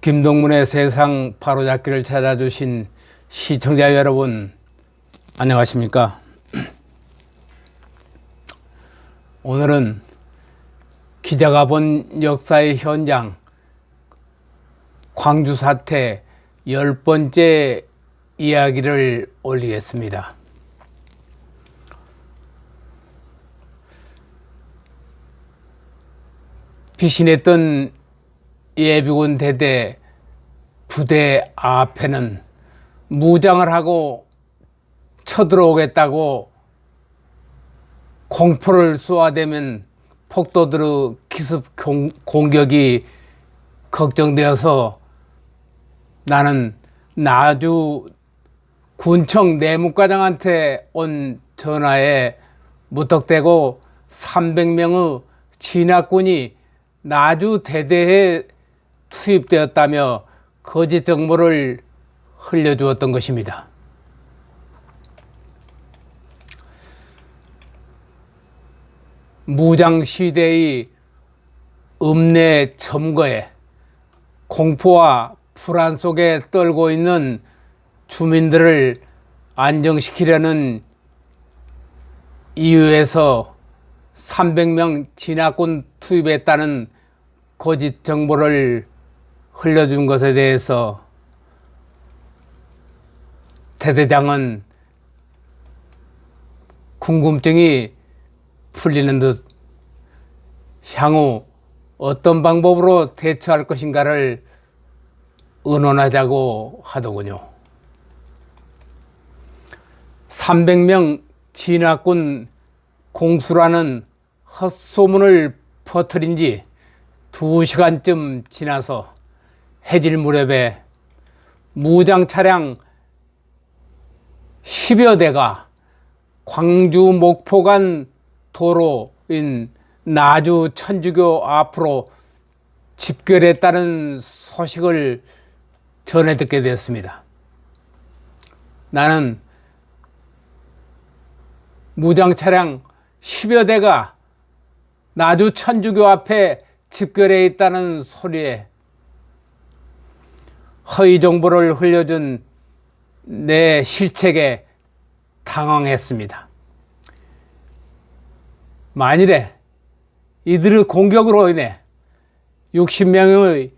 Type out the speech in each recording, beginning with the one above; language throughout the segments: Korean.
김동문의 세상 바로잡기를 찾아주신 시청자 여러분, 안녕하십니까? 오늘은 기자가 본 역사의 현장, 광주 사태 10번째 이야기를 올리겠습니다. 피신했던 예비군 대대 부대 앞에는 무장을 하고 쳐들어오겠다고 공포를 쏘아대면 폭도들의 기습 공격이 걱정되어서 나는 나주 군청 내무과장한테 온 전화에 무턱대고 300명의 진압군이 나주 대대에 투입되었다며 거짓 정보를 흘려주었던 것입니다. 무장시대의 읍내 점거에 공포와 불안 속에 떨고 있는 주민들을 안정시키려는 이유에서 300명 진압군 투입했다는 거짓 정보를 흘려준 것에 대해서 대대장은 궁금증이 풀리는 듯 향후 어떤 방법으로 대처할 것인가를 의논하자고 하더군요. 300명 진압군 공수라는 헛소문을 퍼뜨린 지 2시간쯤 지나서 해질 무렵에 무장 차량 10여 대가 광주 목포 간 도로인 나주 천주교 앞으로 집결했다는 소식을 전해 듣게 되었습니다. 나는 무장 차량 10여 대가 나주 천주교 앞에 집결해 있다는 소리에 허위 정보를 흘려준 내 실책에 당황했습니다. 만일에 이들의 공격으로 인해 60명의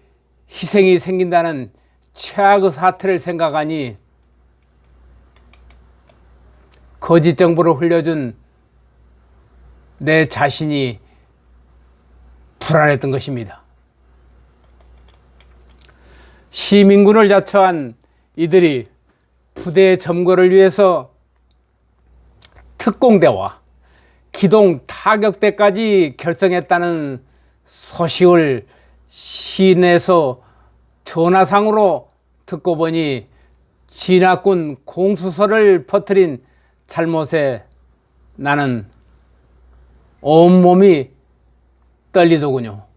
희생이 생긴다는 최악의 사태를 생각하니 거짓 정보를 흘려준 내 자신이 불안했던 것입니다. 시민군을 자처한 이들이 부대 점거를 위해서 특공대와 기동 타격대까지 결성했다는 소식을 시내에서 전화상으로 듣고 보니 진압군 공수설을 퍼뜨린 잘못에 나는 온몸이 떨리더군요.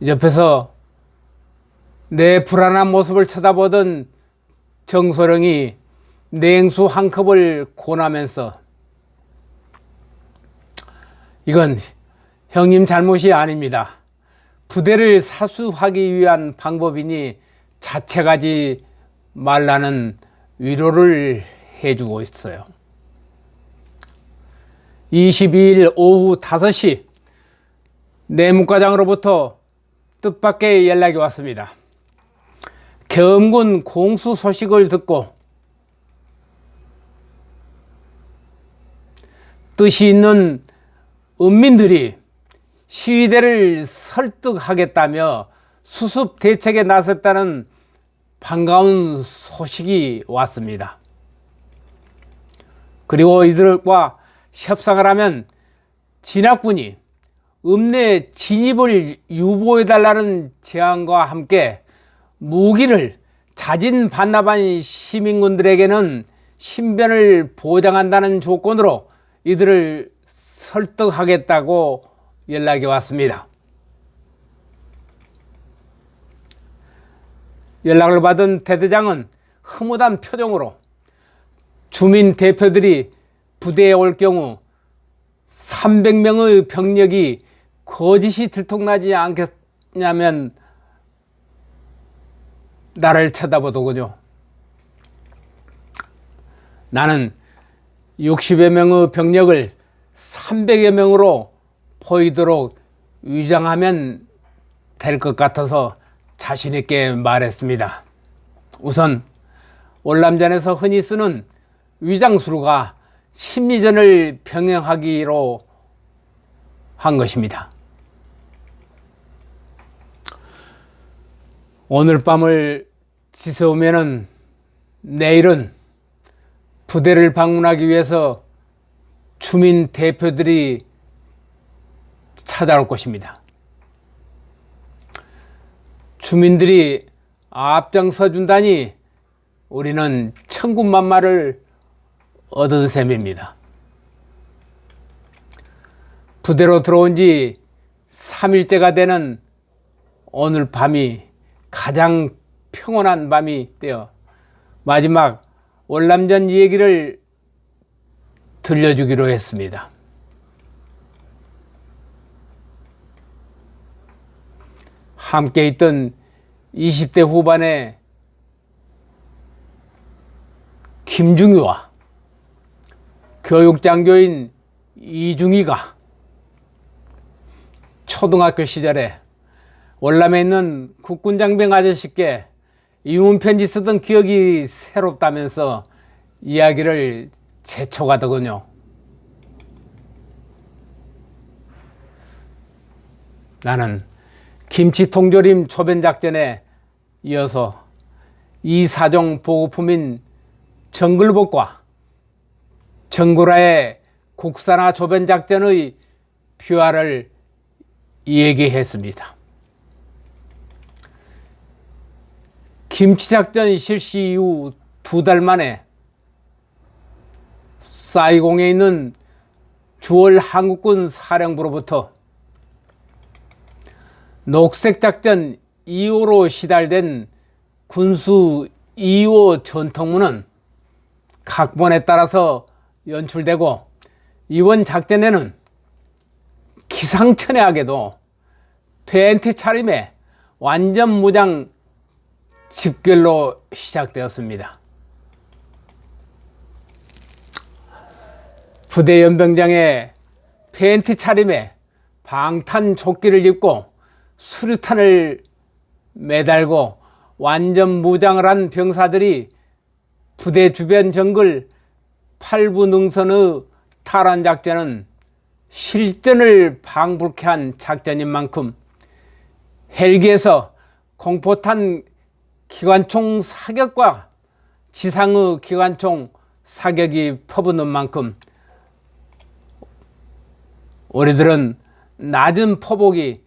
옆에서 내 불안한 모습을 쳐다보던 정소령이 냉수 한 컵을 권하면서 이건 형님 잘못이 아닙니다. 부대를 사수하기 위한 방법이니 자책하지 말라는 위로를 해주고 있어요. 22일 오후 5시 내무과장으로부터 뜻밖의 연락이 왔습니다. 계엄군 공수 소식을 듣고 뜻이 있는 은민들이 시위대를 설득하겠다며 수습 대책에 나섰다는 반가운 소식이 왔습니다. 그리고 이들과 협상을 하면 진압군이 읍내 진입을 유보해달라는 제안과 함께 무기를 자진 반납한 시민군들에게는 신변을 보장한다는 조건으로 이들을 설득하겠다고 연락이 왔습니다. 연락을 받은 대대장은 흐뭇한 표정으로 주민 대표들이 부대에 올 경우 300명의 병력이 거짓이 들통나지 않겠냐면 나를 쳐다보더군요. 나는 60여 명의 병력을 300여 명으로 보이도록 위장하면 될 것 같아서 자신 있게 말했습니다. 우선 월남전에서 흔히 쓰는 위장술과 심리전을 병행하기로 한 것입니다. 오늘 밤을 지새우면은 내일은 부대를 방문하기 위해서 주민 대표들이 찾아올 것입니다. 주민들이 앞장서 준다니 우리는 천군만마를 얻은 셈입니다. 부대로 들어온 지 3일째가 되는 오늘 밤이 가장 평온한 밤이 되어 마지막 월남전 얘기를 들려주기로 했습니다. 함께 있던 20대 후반의 김중희와 교육장교인 이중희가 초등학교 시절에 월남에 있는 국군장병 아저씨께 이문편지 쓰던 기억이 새롭다면서 이야기를 재촉하더군요. 나는 김치통조림 초변작전에 이어서 이사종 보급품인 정글복과 정구라의 국산화 조변작전의 비화를 얘기했습니다. 김치작전 실시 이후 2달 만에 사이공에 있는 주월 한국군 사령부로부터 녹색작전 2호로 시달된 군수 2호 전통문은 각본에 따라서 연출되고 이번 작전에는 기상천외하게도 벤트 차림에 완전 무장 집결로 시작되었습니다. 부대 연병장에 벤트 차림에 방탄 조끼를 입고 수류탄을 매달고 완전 무장을 한 병사들이 부대 주변 정글 8부 능선의 탈환 작전은 실전을 방불케 한 작전인 만큼 헬기에서 공포탄 기관총 사격과 지상의 기관총 사격이 퍼붓는 만큼 우리들은 낮은 포복이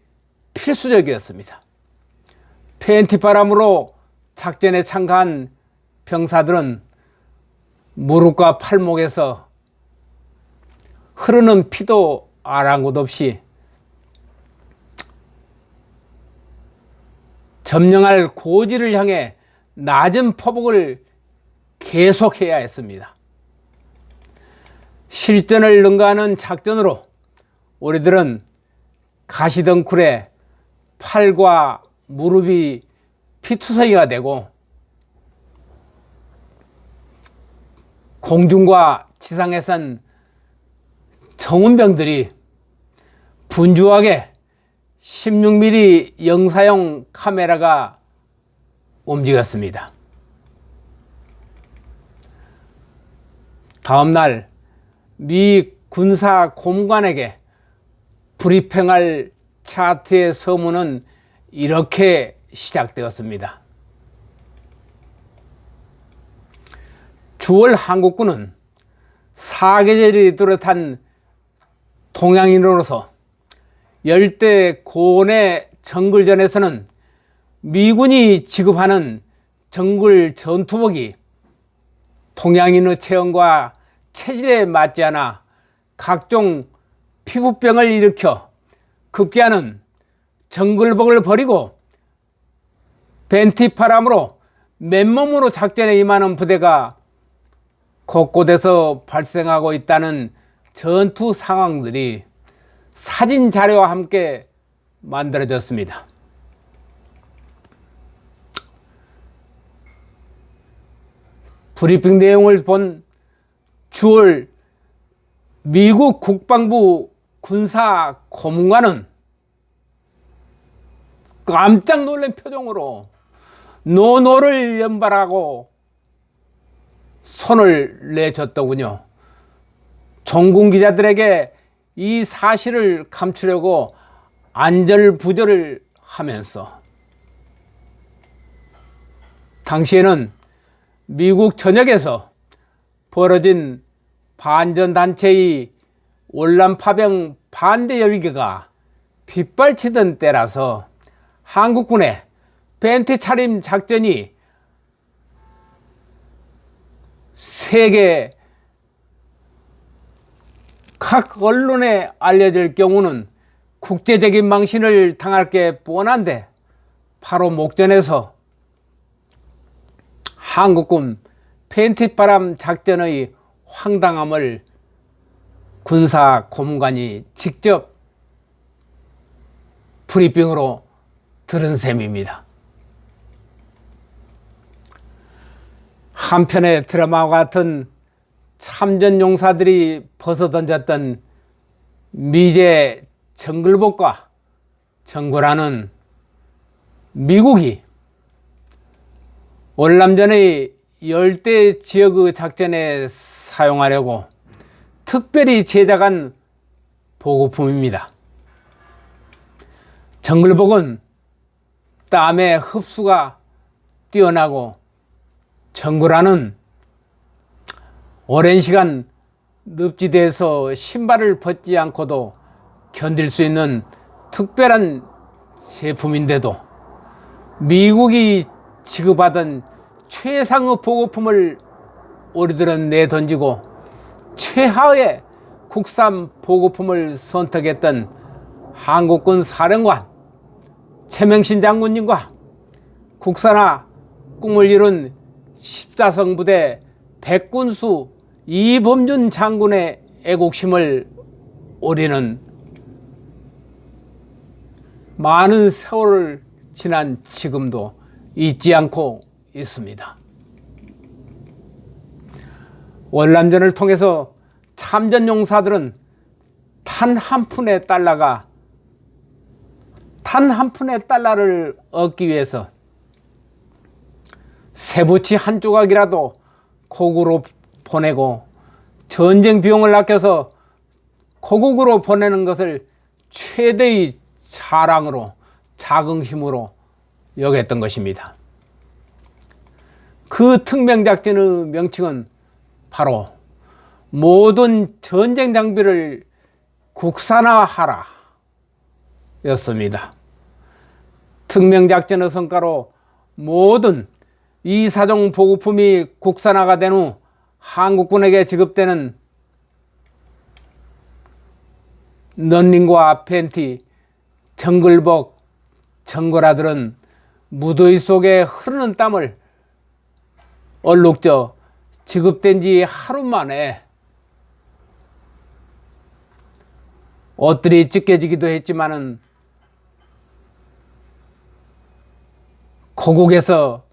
필수적이었습니다. 팬티 바람으로 작전에 참가한 병사들은 무릎과 팔목에서 흐르는 피도 아랑곳 없이 점령할 고지를 향해 낮은 포복을 계속해야 했습니다. 실전을 능가하는 작전으로 우리들은 가시덩굴에 팔과 무릎이 피투성이가 되고 공중과 지상에선 정훈병들이 분주하게 16mm 영사용 카메라가 움직였습니다. 다음날 미 군사 고문관에게 브리핑할 차트의 서문은 이렇게 시작되었습니다. 주월 한국군은 사계절이 뚜렷한 동양인으로서 열대 고온의 정글전에서는 미군이 지급하는 정글 전투복이 동양인의 체형과 체질에 맞지 않아 각종 피부병을 일으켜 급기야는 정글복을 버리고 벤티바람으로 맨몸으로 작전에 임하는 부대가 곳곳에서 발생하고 있다는 전투 상황들이 사진 자료와 함께 만들어졌습니다. 브리핑 내용을 본 주월 미국 국방부 군사 고문관은 깜짝 놀란 표정으로 노노를 연발하고 손을 내줬더군요. 종군 기자들에게 이 사실을 감추려고 안절부절을 하면서 당시에는 미국 전역에서 벌어진 반전단체의 월남 파병 반대 열기가 빗발치던 때라서 한국군의 벤트 차림 작전이 세계 각 언론에 알려질 경우는 국제적인 망신을 당할 게 뻔한데 바로 목전에서 한국군 팬티바람 작전의 황당함을 군사 고문관이 직접 브리핑으로 들은 셈입니다. 한편의 드라마와 같은 참전 용사들이 벗어던졌던 미제 정글복과 정구라는 미국이 월남전의 열대 지역의 작전에 사용하려고 특별히 제작한 보급품입니다. 정글복은 땀의 흡수가 뛰어나고 정구라는 오랜 시간 늪지대에서 신발을 벗지 않고도 견딜 수 있는 특별한 제품인데도 미국이 지급하던 최상의 보급품을 우리들은 내던지고 최하의 국산 보급품을 선택했던 한국군 사령관 최명신 장군님과 국산화 꿈을 이룬 14성 부대 백군수 이범준 장군의 애국심을 우리는 많은 세월을 지난 지금도 잊지 않고 있습니다. 월남전을 통해서 참전 용사들은 단 한 푼의 달러를 얻기 위해서 세부치 한 조각이라도 고국으로 보내고 전쟁 비용을 아껴서 고국으로 보내는 것을 최대의 자랑으로 자긍심으로 여겼던 것입니다. 그 특명작전의 명칭은 바로 모든 전쟁 장비를 국산화하라 였습니다. 특명작전의 성과로 모든 이사종 보급품이 국산화가 된 후 한국군에게 지급되는 넌닝과 팬티, 정글복, 정거라들은 무더위 속에 흐르는 땀을 얼룩져 지급된 지 하루 만에 옷들이 찢겨지기도 했지만은 고국에서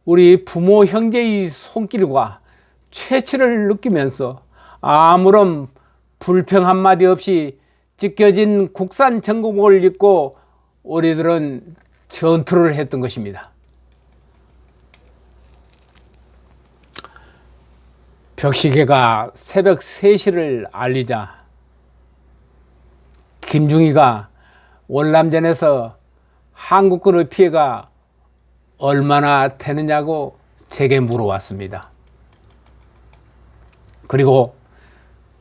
우리 부모 형제의 손길과 채취를 느끼면서 아무런 불평 한마디 없이 찢겨진 국산 정복을 입고 우리들은 전투를 했던 것입니다. 벽시계가 새벽 3시를 알리자 김중희가 월남전에서 한국군의 피해가 얼마나 되느냐고 제게 물어왔습니다. 그리고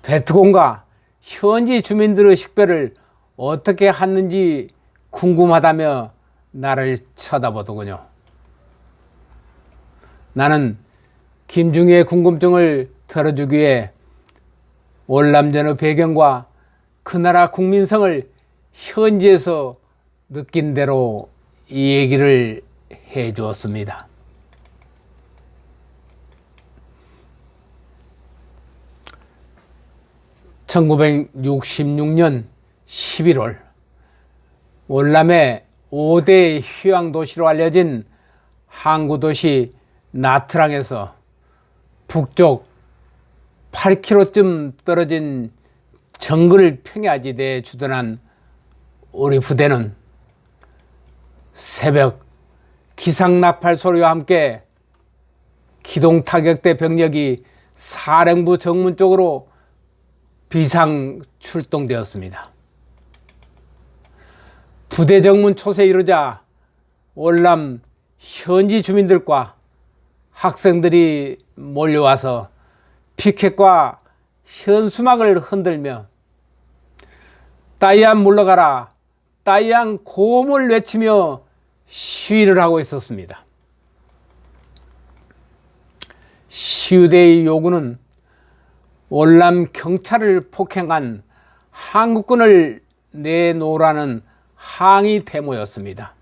베트콩과 현지 주민들의 식별을 어떻게 했는지 궁금하다며 나를 쳐다보더군요. 나는 김중희의 궁금증을 털어주기 위해 월남전의 배경과 그 나라 국민성을 현지에서 느낀 대로 이 얘기를 해 주었습니다. 1966년 11월 월남의 5대 휴양도시로 알려진 항구도시 나트랑에서 북쪽 8km쯤 떨어진 정글 평야지대에 주둔한 우리 부대는 새벽 기상나팔 소리와 함께 기동타격대 병력이 사령부 정문 쪽으로 비상 출동되었습니다. 부대 정문 초세에 이르자 월남 현지 주민들과 학생들이 몰려와서 피켓과 현수막을 흔들며 따이안 물러가라, 따이안 고음을 외치며 시위를 하고 있었습니다. 시위대의 요구는 월남 경찰을 폭행한 한국군을 내놓으라는 항의 데모였습니다.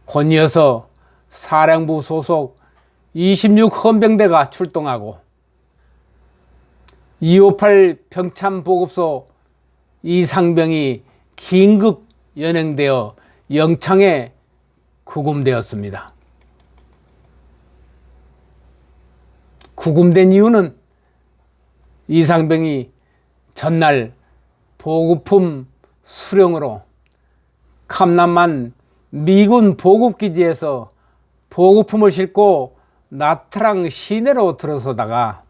곧이어서 사령부 소속 26헌병대가 출동하고 258 병참보급소 이상병이 긴급 연행되어 영창에 구금되었습니다. 구금된 이유는 이상병이 전날 보급품 수령으로 캄남만 미군 보급기지에서 보급품을 싣고 나트랑 시내로 들어서다가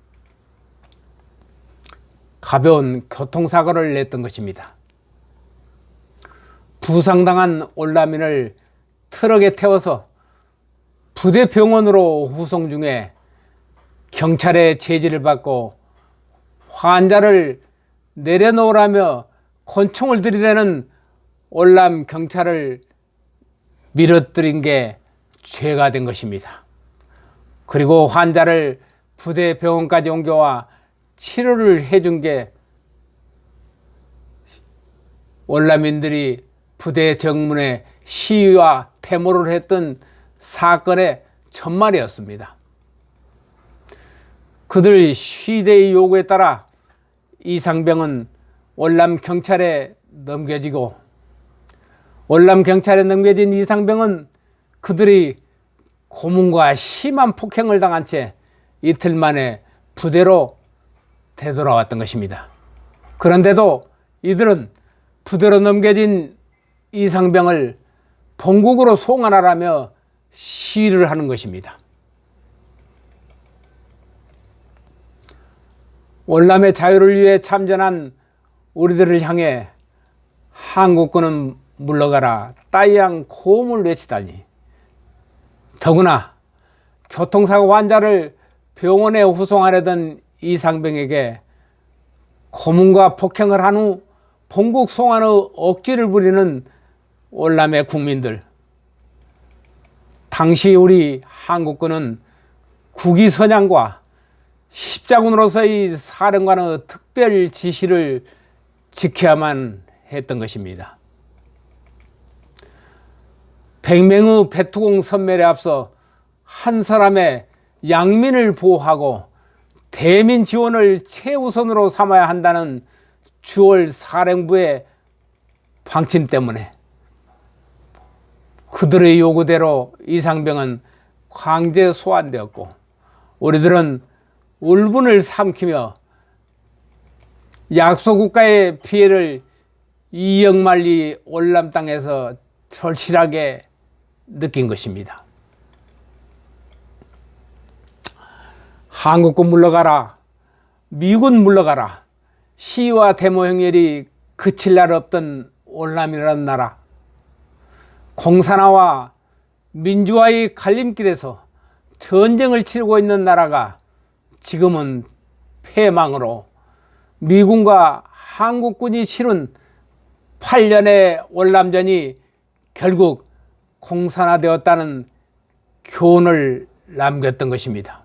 가벼운 교통사고를 냈던 것입니다. 부상당한 월남인을 트럭에 태워서 부대병원으로 후송 중에 경찰의 제지를 받고 환자를 내려놓으라며 권총을 들이대는 월남 경찰을 밀어뜨린 게 죄가 된 것입니다. 그리고 환자를 부대병원까지 옮겨와 치료를 해준 게 월남인들이 부대 정문에 시위와 데모를 했던 사건의 전말이었습니다. 그들 시대의 요구에 따라 이상병은 월남 경찰에 넘겨지고 월남 경찰에 넘겨진 이상병은 그들이 고문과 심한 폭행을 당한 채 이틀 만에 부대로 되돌아왔던 것입니다. 그런데도 이들은 부대로 넘겨진 이상병을 본국으로 송환하라며 시위를 하는 것입니다. 월남의 자유를 위해 참전한 우리들을 향해 한국군은 물러가라, 따이안 고음을 외치다니. 더구나 교통사고 환자를 병원에 후송하려던 이상병에게 고문과 폭행을 한 후 본국 송환의 억지를 부리는 월남의 국민들. 당시 우리 한국군은 국위선양과 십자군으로서의 사령관의 특별 지시를 지켜야만 했던 것입니다. 100명의 배투공 선멸에 앞서 한 사람의 양민을 보호하고 대민 지원을 최우선으로 삼아야 한다는 주월 사령부의 방침 때문에 그들의 요구대로 이상병은 강제 소환되었고 우리들은 울분을 삼키며 약소국가의 피해를 이역만리 월남 땅에서 절실하게 느낀 것입니다. 한국군 물러가라, 미군 물러가라, 시위와 데모 행렬이 그칠 날 없던 월남이라는 나라, 공산화와 민주화의 갈림길에서 전쟁을 치르고 있는 나라가 지금은 패망으로 미군과 한국군이 치른 8년의 월남전이 결국 공산화되었다는 교훈을 남겼던 것입니다.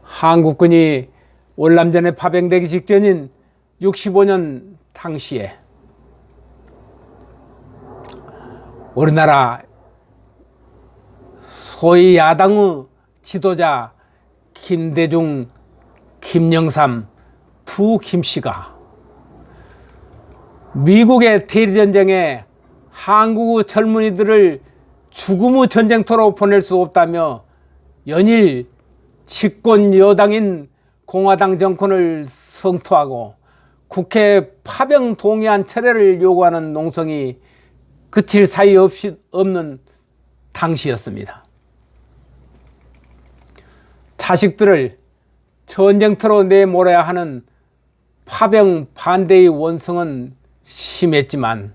한국군이 월남전에 파병되기 직전인 65년 당시에 우리나라 소위 야당의 지도자 김대중, 김영삼 두 김씨가 미국의 대리전쟁에 한국 젊은이들을 죽음의 전쟁터로 보낼 수 없다며 연일 집권 여당인 공화당 정권을 성토하고 국회 파병 동의안 철회를 요구하는 농성이 그칠 사이 없이 없는 당시였습니다. 자식들을 전쟁터로 내몰아야 하는 파병 반대의 원성은 심했지만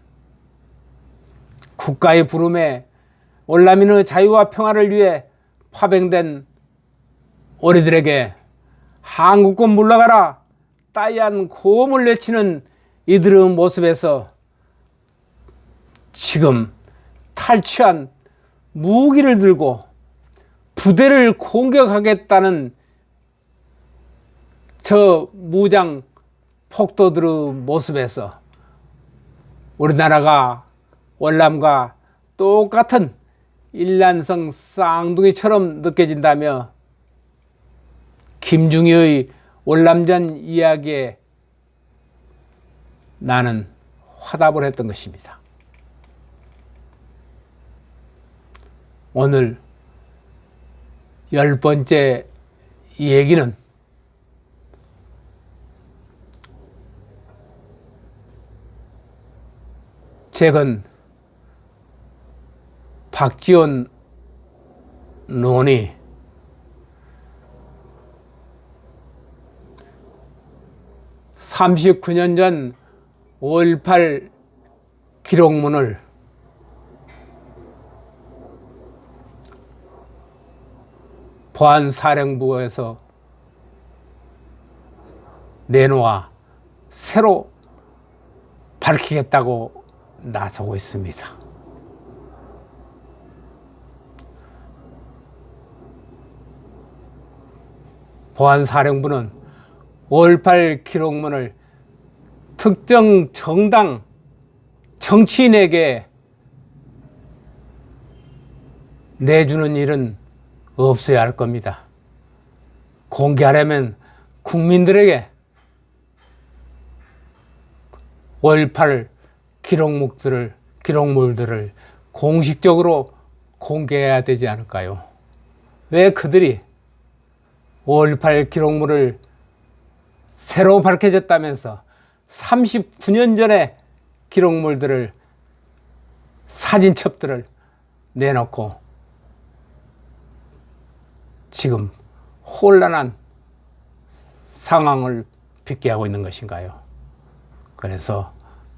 국가의 부름에 월남민의 자유와 평화를 위해 파병된 우리들에게 한국군 물러가라 따위한 고음을 외치는 이들의 모습에서 지금 탈취한 무기를 들고 부대를 공격하겠다는 저 무장 폭도들의 모습에서 우리나라가 월남과 똑같은 일란성 쌍둥이처럼 느껴진다며 김중희의 월남전 이야기에 나는 화답을 했던 것입니다. 오늘 10번째 얘기는 최근 박지원 의원이 (39년) 전 5.18 기록문을 보안사령부에서 내놓아 새로 밝히겠다고 나서고 있습니다. 보안사령부는 5.18 기록문을 특정 정당 정치인에게 내주는 일은 없어야 할 겁니다. 공개하려면 국민들에게 5.18 기록물들을 공식적으로 공개해야 되지 않을까요? 왜 그들이 5.18 기록물을 새로 밝혀졌다면서 39년 전의 기록물들을 사진첩들을 내놓고 지금 혼란한 상황을 빚게 하고 있는 것인가요? 그래서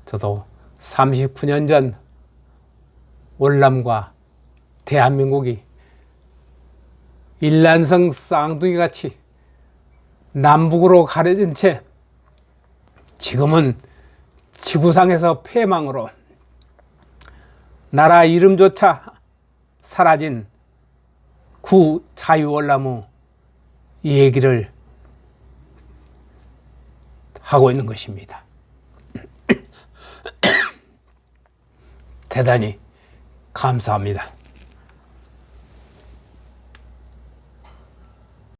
저도 39년 전 월남과 대한민국이 일란성 쌍둥이같이 남북으로 가려진 채 지금은 지구상에서 폐망으로 나라 이름조차 사라진 구 자유월남의 얘기를 하고 있는 것입니다. 대단히 감사합니다.